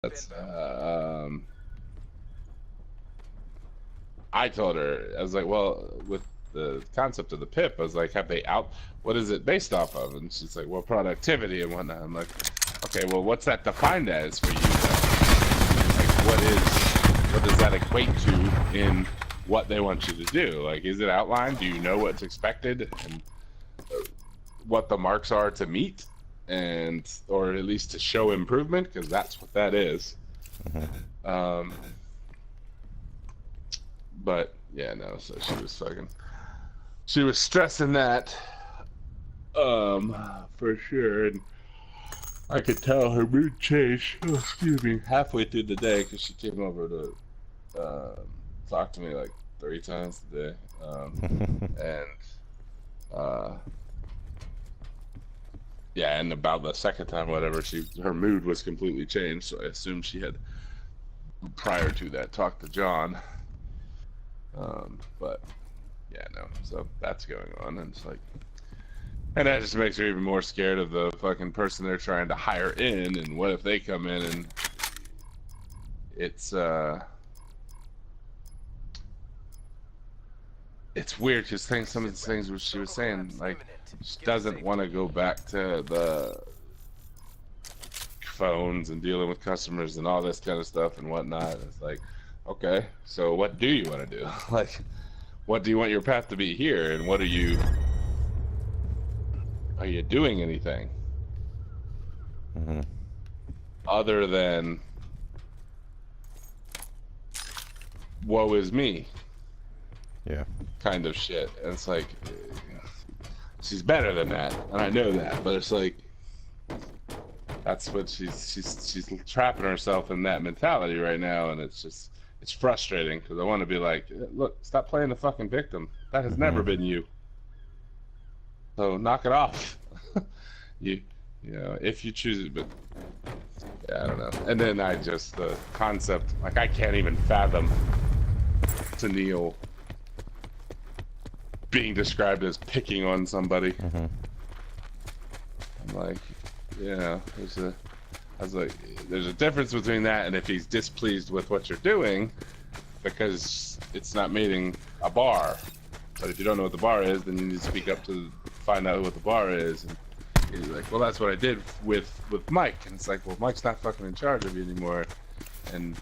That's I told her, I was like, well, with the concept of the PIP, I was like, what is it based off of? And she's like, well, productivity and whatnot. I'm like, okay, well, what's that defined as for you then? Like, what does that equate to in what they want you to do? Like, is it outlined? Do you know what's expected and what the marks are to meet? Or at least to show improvement, because that's what that is. But yeah, no. So she was stressing that, for sure, and I could tell her mood changed. Oh, excuse me, halfway through the day, because she came over to talk to me like 3 times a day, yeah, and about the second time, whatever, her mood was completely changed. So I assumed she had, prior to that, talked to John. But yeah, no. So that's going on, and it's like, and that just makes her even more scared of the fucking person they're trying to hire in. And what if they come in and it's weird because some of the things she was saying, like, she doesn't want to go back to the phones and dealing with customers and all this kind of stuff and whatnot. It's like, okay, so what do you want to do? Like, what do you want your path to be here, and what are you doing anything other than woe is me? Yeah. Kind of shit. And it's like, she's better than that, and I know that, but it's like, that's what she's trapping herself in that mentality right now, and it's frustrating because I want to be like, look, stop playing the fucking victim. That has never been you. So knock it off. you know, if you choose it, but yeah, I don't know. And then the concept, like, I can't even fathom Tennille being described as picking on somebody. I'm like, yeah, there's a difference between that and if he's displeased with what you're doing because it's not meeting a bar. But if you don't know what the bar is, then you need to speak up to find out what the bar is. And he's like, well, that's what I did with Mike. And it's like, well, Mike's not fucking in charge of you anymore, and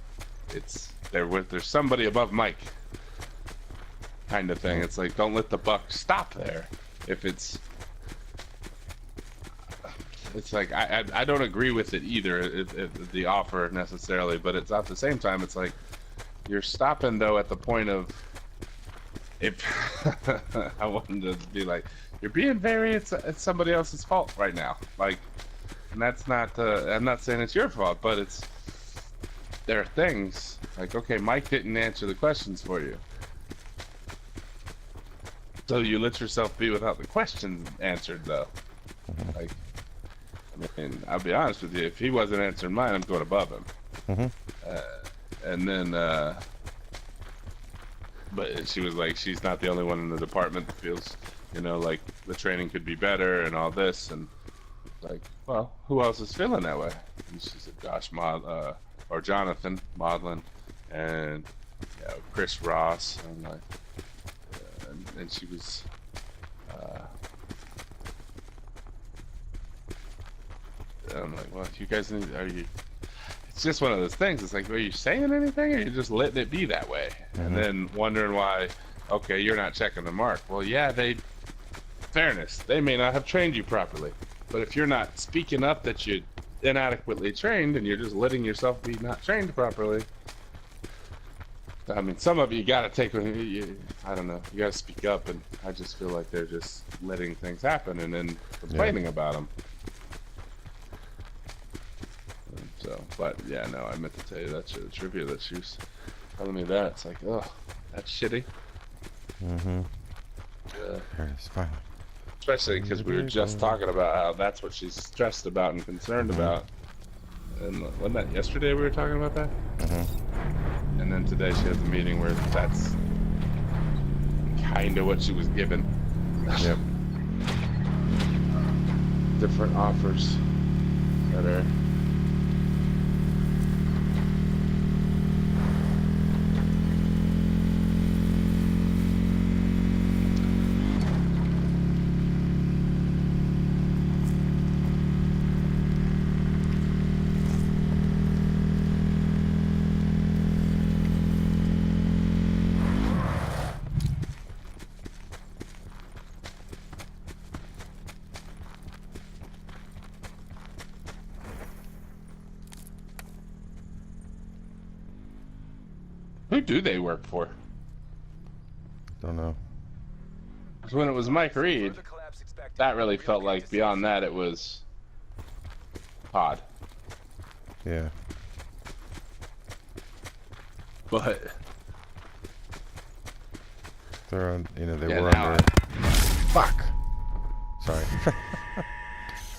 there's somebody above Mike, kind of thing. It's like, don't let the buck stop there. If it's like, I don't agree with it either, if the offer necessarily, but it's at the same time, it's like, you're stopping though at the point of, if I wanted to be like, you're being it's somebody else's fault right now, like, and that's not I'm not saying it's your fault, but there are things like, okay, Mike didn't answer the questions for you, so you let yourself be without the questions answered though. Like, I mean, I'll be honest with you, if he wasn't answering mine, I'm going above him. And then but she was like, she's not the only one in the department that feels, you know, like the training could be better and all this, and like, well, who else is feeling that way? And she said or Jonathan Maudlin, and Chris Ross, and like, and she was I'm like, well, you guys it's just one of those things. It's like, are you saying anything, or are you just letting it be that way? And then wondering why, okay, you're not checking the mark. Well, yeah, fairness, they may not have trained you properly, but if you're not speaking up that you're inadequately trained and you're just letting yourself be not trained properly, I mean, some of you gotta take, I don't know, you gotta speak up, and I just feel like they're just letting things happen and then complaining about them. So, but yeah, no, I meant to tell you that shit, the trivia that she was telling me that. It's like, oh, that's shitty. It's fine. Especially because we were just talking about how that's what she's stressed about and concerned about. And wasn't that yesterday we were talking about that? And then today she has a meeting where that's kind of what she was given. Yep. Different offers that are Who do they work for? Don't know. 'Cause when it was Mike Reed, Further collapse expected. that really felt Relocate like to beyond safe that it was Todd. Yeah. But They're on, you know, they Yeah, were now under. Fuck! Sorry.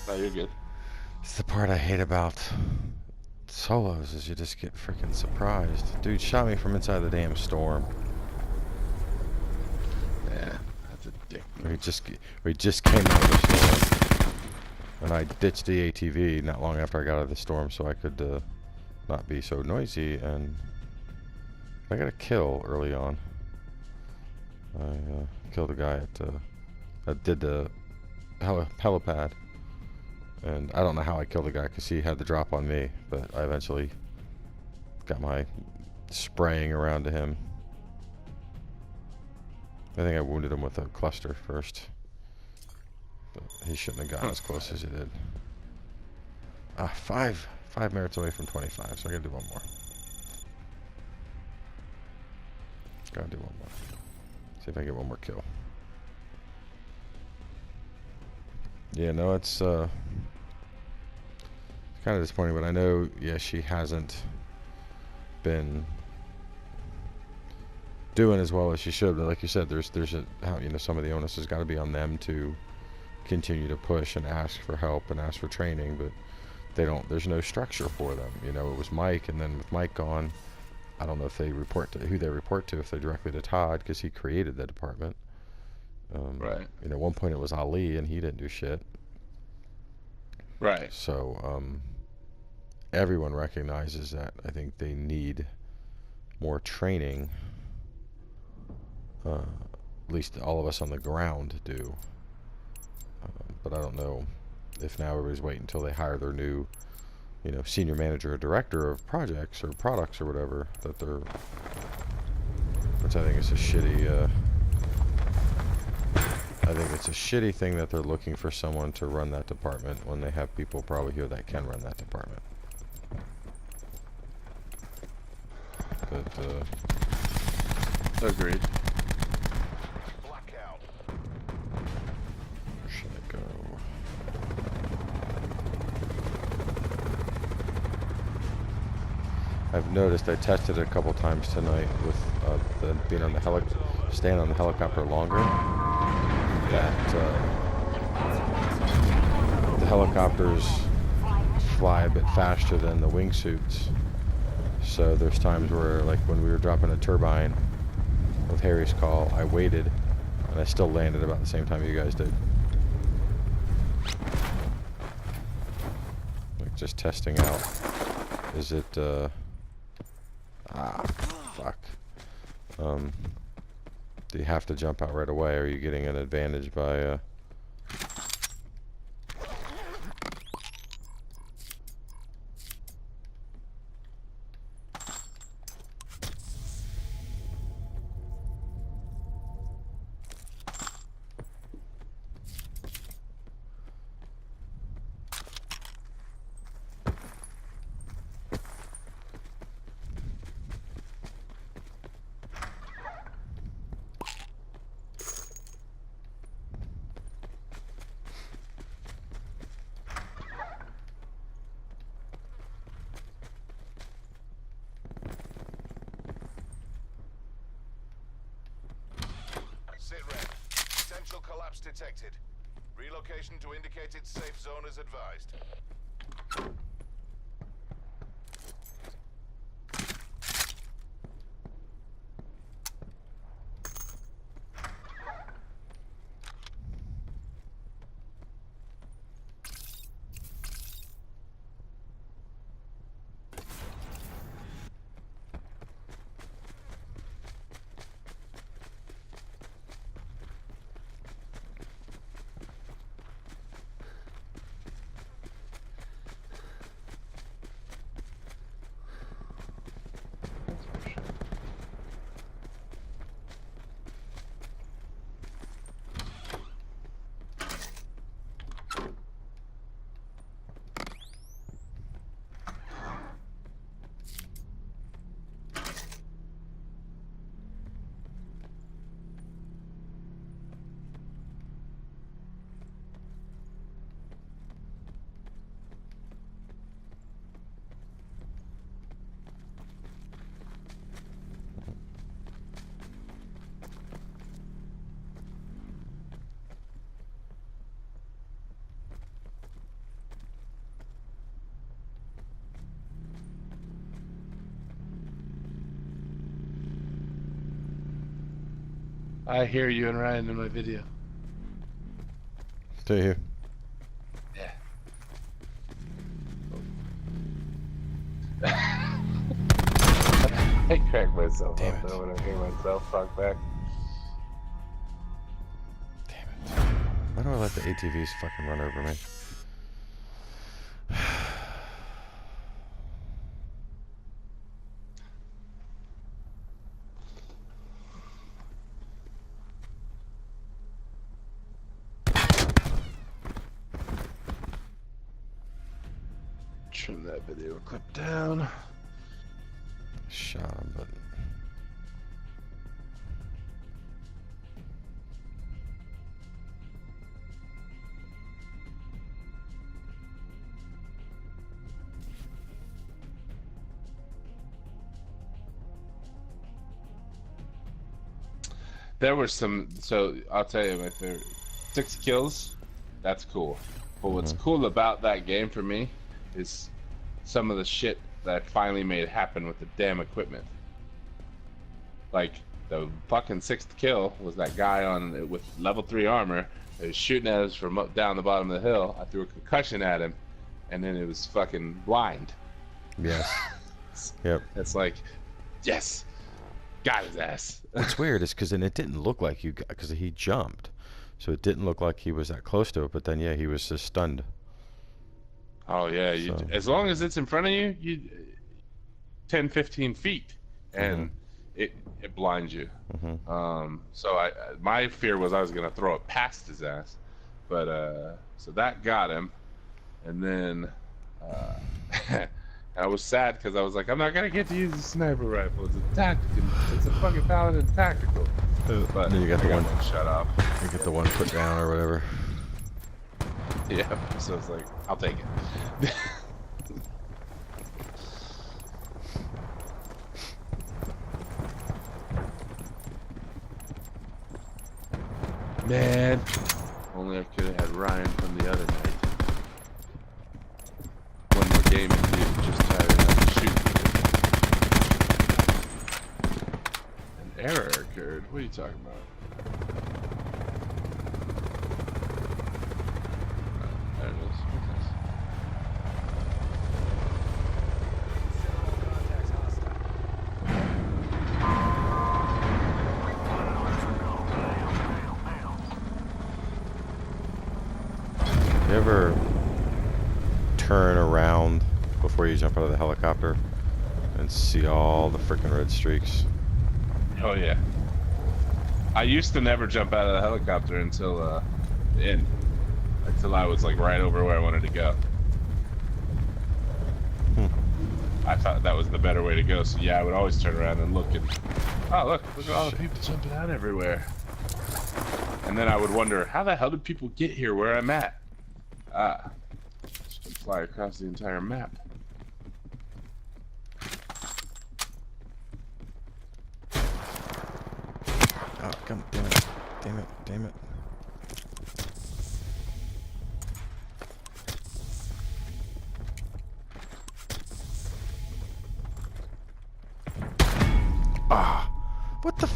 no, you're good. It's the part I hate about solos is you just get freaking surprised. Dude shot me from inside the damn storm. Yeah, that's a dick. We just came out of the storm, and I ditched the ATV not long after I got out of the storm so I could not be so noisy. And I got a kill early on. I killed a guy that did the helipad, and I don't know how I killed the guy because he had the drop on me, but I eventually got my spraying around to him. I think I wounded him with a cluster first, but he shouldn't have gotten as close as he did. Five merits away from 25, so I gotta do one more. Gotta do one more. See if I get one more kill. Yeah, no, it's kind of disappointing, but I know, yeah, she hasn't been doing as well as she should. But like you said, there's some of the onus has got to be on them to continue to push and ask for help and ask for training, but they don't. There's no structure for them. You know, it was Mike, and then with Mike gone, I don't know if they report to who they report to, if they're directly to Todd because he created the department. Right. You know, at one point it was Ali, and he didn't do shit. Right. So everyone recognizes that. I think they need more training. At least all of us on the ground do. But I don't know if now everybody's waiting until they hire their new, you know, senior manager or director of projects or products or whatever, that they're, which I think is a shitty, I think it's a shitty thing that they're looking for someone to run that department when they have people probably here that can run that department. But, Agreed. Blackout. where should I go? I've noticed, I tested it a couple times tonight with being on the staying on the helicopter longer, that the helicopters fly a bit faster than the wingsuits. So there's times where, like when we were dropping a turbine with Harry's call, I waited and I still landed about the same time you guys did. Like just testing out. Is it fuck. Do you have to jump out right away, or are you getting an advantage by Sit rep. Potential collapse detected. Relocation to indicated safe zone is advised. I hear you and Ryan in my video. Do you? Yeah. I crack myself Damn up it. though when I hear myself talk back. Damn it. Why do I let the ATVs fucking run over me? Trim that video clip down. Shot him, but There were some, so I'll tell you my favorite. 6 kills, that's cool. But what's cool about that game for me is some of the shit that I finally made happen with the damn equipment. Like, the fucking 6th kill was that guy on with level 3 armor that was shooting at us from up down the bottom of the hill. I threw a concussion at him, and then it was fucking blind. yes. Yep. It's like, yes, got his ass. What's weird is because then it didn't look like you got, because he jumped, so it didn't look like he was that close to it. But then yeah, he was just stunned. Oh yeah, you, So- as long as it's in front of you, 10, 15 feet, and it blinds you. So my fear was I was gonna throw it past his ass, but so that got him, and then I was sad because I was like, I'm not gonna get to use the sniper rifle. It's a tactical. It's a fucking paladin tactical. But Then you got I the one. shut off. You get the one put down or whatever. Yeah, so it's like, I'll take it. Man, only I could have had Ryan from the other night. One more game and dude just tired enough to shoot. An error occurred. What are you talking about? There it is. What's this? You ever turn around before you jump out of the helicopter and see all the freaking red streaks? Oh yeah. I used to never jump out of the helicopter until the end. Until I was like right over where I wanted to go. I thought that was the better way to go. So yeah, I would always turn around and look and oh look at all the people jumping out everywhere. And then I would wonder, how the hell did people get here where I'm at? Just fly across the entire map. Oh, come, damn it, damn it, damn it. Ah, what the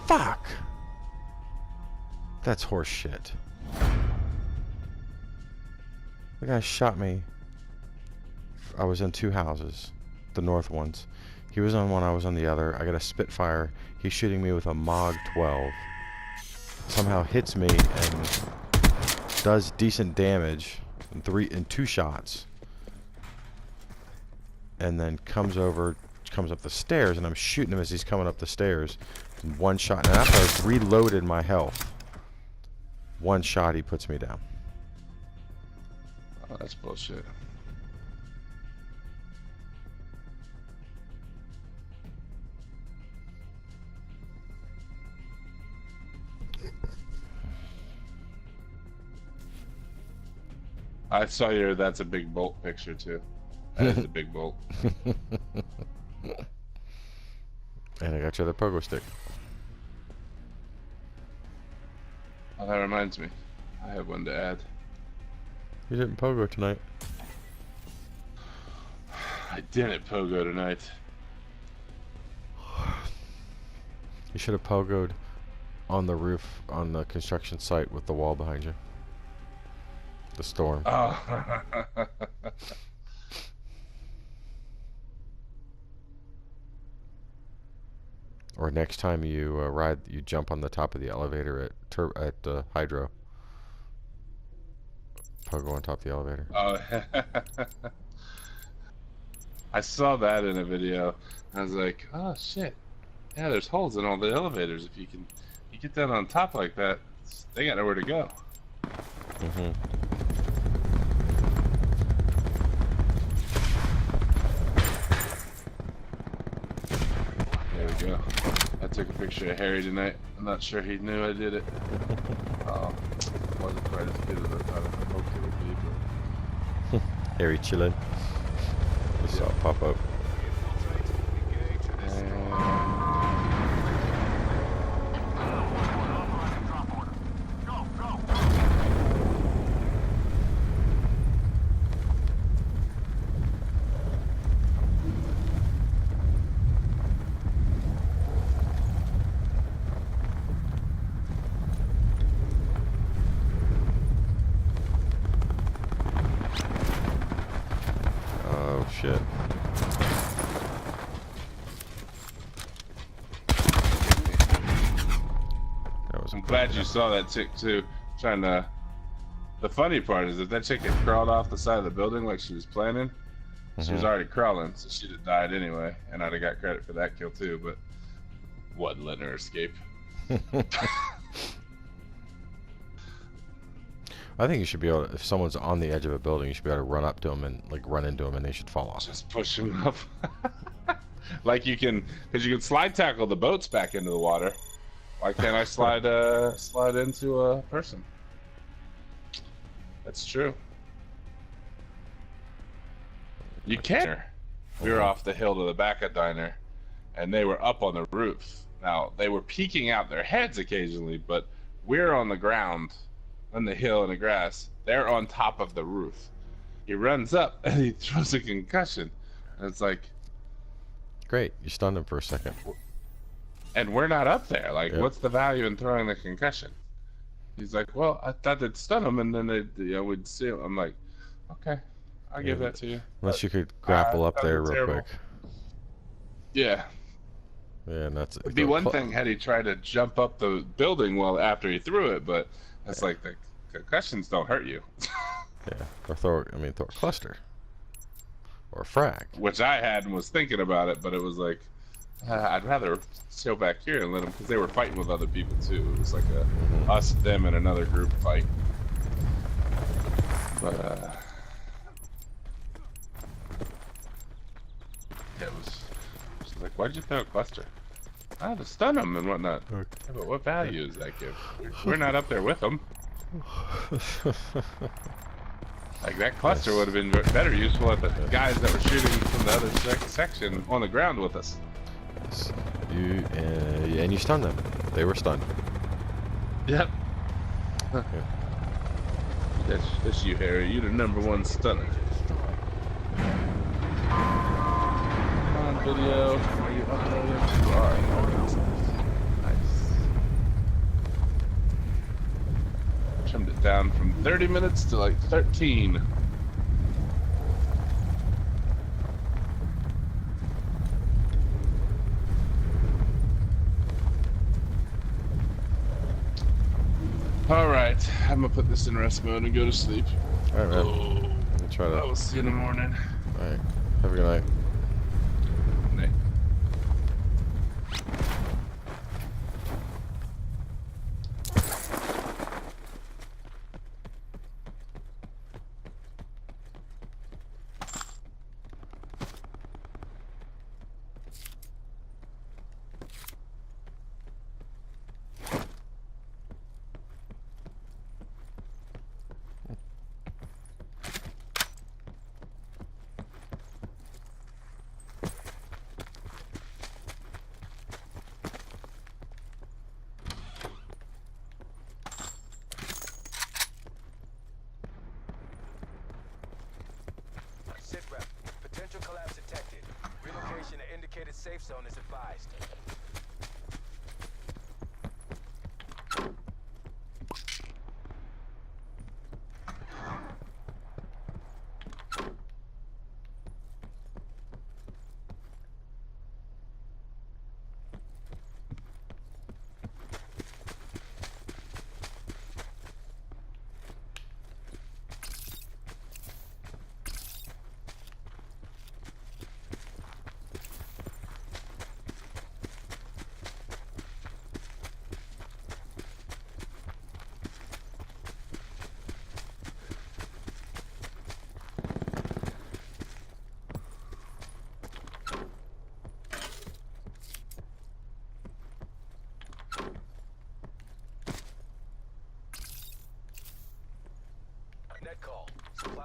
fuck? That's horse shit. The guy shot me. I was in 2 houses, the north ones. He was on one, I was on the other. I got a Spitfire. He's shooting me with a MOG 12. Somehow hits me and does decent damage in 2 shots. And then comes up the stairs, and I'm shooting him as he's coming up the stairs. And 1 shot, and after I've reloaded my health, 1 shot he puts me down. Oh, that's bullshit. I saw your that's a big bolt picture too. That is a big bolt. And I got your other pogo stick. Oh, that reminds me. I have one to add. You didn't pogo tonight. I didn't pogo tonight. You should have pogoed On the roof, on the construction site with the wall behind you. The storm. Oh. Or next time you you jump on the top of the elevator at Hydro. Pogo on top of the elevator. Oh. I saw that in a video. I was like, oh shit. Yeah, there's holes in all the elevators. If you get that on top like that, they got nowhere to go. Mm-hmm. There we go. I took a picture of Harry tonight. I'm not sure he knew I did it. Wasn't quite as good as I thought I hoped it would be, but Harry chillin'. Just saw it pop up. Oh shit. I'm glad you saw that chick too. Trying to. The funny part is that chick had crawled off the side of the building like she was planning. She was already crawling, so she'd have died anyway, and I'd have got credit for that kill too. But wasn't letting her escape. I think you should be able to, if someone's on the edge of a building, you should be able to run up to them and like run into them, and they should fall off. Just push him up. Like you can, because you can slide tackle the boats back into the water. Why can't I slide into a person? That's true. You can. We were off the hill to the back of diner, and they were up on the roof. Now they were peeking out their heads occasionally, but we're on the ground, on the hill in the grass. They're on top of the roof. He runs up and he throws a concussion. And it's like, great, you stunned him for a second. and we're not up there. Like, Yep. what's the value in throwing the concussion? He's like, well, I thought they'd stun him, and then we'd see him. I'm like, okay, I'll give that to you. Unless you could grapple up that there was real terrible. quick. Yeah, Yeah, and that's it'd be one thing had he tried to jump up the building well after he threw it, but it's like the concussions don't hurt you. Yeah, or throw a cluster. Or a frag. Which I had and was thinking about it, but it was like, I'd rather chill back here and let them, because they were fighting with other people too. It was like a us, them, and another group fight. But yeah, it was like, why'd you throw a cluster? Ah, to stun them and whatnot. Okay. Yeah, but what value does that give? We're not up there with them. Like, that cluster would have been better useful at the guys that were shooting from the other section on the ground with us. Yes. And you stunned them. They were stunned. Yep. That's you, Harry. You're the #1 stunner. Come on, video. Are you uploading? You are. Nice. Trimmed it down from 30 minutes to like 13. All right, I'm gonna put this in rest mode and go to sleep. Alright, man. Oh, We'll try to. I will see you in the morning. Alright. Have a good night. Night. Sit rep. Potential collapse detected. Relocation to indicated safe zone is advised.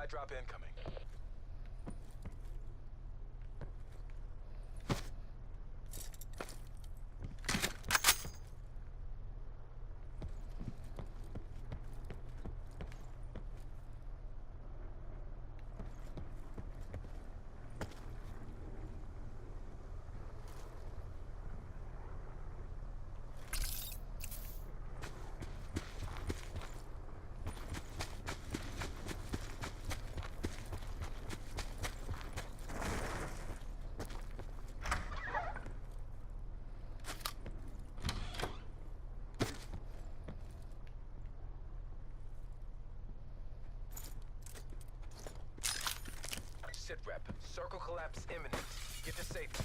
drop incoming. Sit rep. Circle collapse imminent. Get to safety.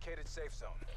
indicated safe zone.